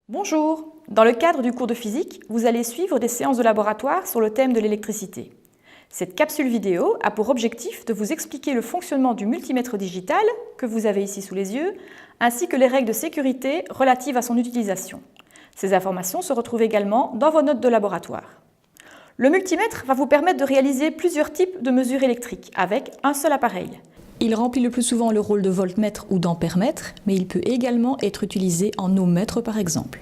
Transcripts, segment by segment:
Bonjour! Dans le cadre du cours de physique, vous allez suivre des séances de laboratoire sur le thème de l'électricité. Cette capsule vidéo a pour objectif de vous expliquer le fonctionnement du multimètre digital, que vous avez ici sous les yeux, ainsi que les règles de sécurité relatives à son utilisation. Ces informations se retrouvent également dans vos notes de laboratoire. Le multimètre va vous permettre de réaliser plusieurs types de mesures électriques avec un seul appareil. Il remplit le plus souvent le rôle de voltmètre ou d'ampèremètre, mais il peut également être utilisé en ohmmètre par exemple.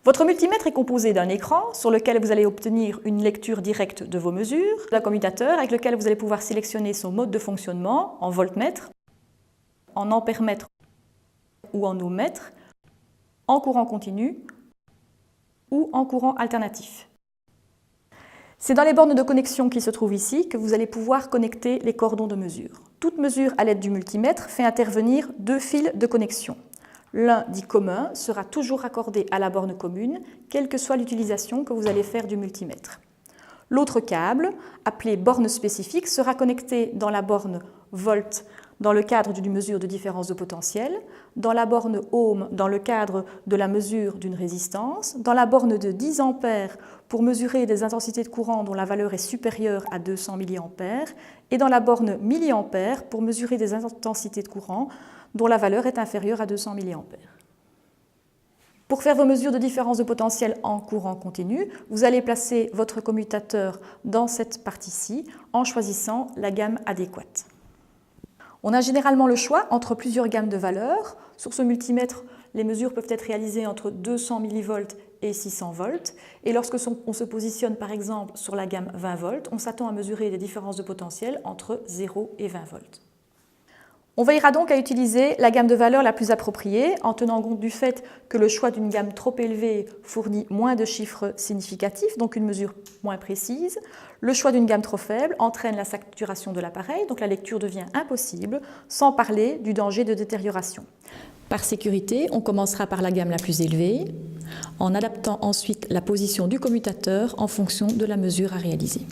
Votre multimètre est composé d'un écran sur lequel vous allez obtenir une lecture directe de vos mesures, d'un commutateur avec lequel vous allez pouvoir sélectionner son mode de fonctionnement en voltmètre, en ampèremètre ou en ohmmètre, en courant continu ou en courant alternatif. C'est dans les bornes de connexion qui se trouvent ici que vous allez pouvoir connecter les cordons de mesure. Toute mesure à l'aide du multimètre fait intervenir deux fils de connexion. L'un dit commun sera toujours raccordé à la borne commune, quelle que soit l'utilisation que vous allez faire du multimètre. L'autre câble, appelé borne spécifique, sera connecté dans la borne volt dans le cadre d'une mesure de différence de potentiel, dans la borne ohm dans le cadre de la mesure d'une résistance, dans la borne de 10 ampères pour mesurer des intensités de courant dont la valeur est supérieure à 200 mA et dans la borne milliampères pour mesurer des intensités de courant dont la valeur est inférieure à 200 mA. Pour faire vos mesures de différence de potentiel en courant continu, vous allez placer votre commutateur dans cette partie-ci en choisissant la gamme adéquate. On a généralement le choix entre plusieurs gammes de valeurs. Sur ce multimètre, les mesures peuvent être réalisées entre 200 mV et 600 volts. Et lorsque on se positionne par exemple sur la gamme 20 volts, on s'attend à mesurer des différences de potentiel entre 0 et 20 volts. On veillera donc à utiliser la gamme de valeurs la plus appropriée en tenant compte du fait que le choix d'une gamme trop élevée fournit moins de chiffres significatifs, donc une mesure moins précise. Le choix d'une gamme trop faible entraîne la saturation de l'appareil, donc la lecture devient impossible, sans parler du danger de détérioration. Par sécurité, on commencera par la gamme la plus élevée, en adaptant ensuite la position du commutateur en fonction de la mesure à réaliser.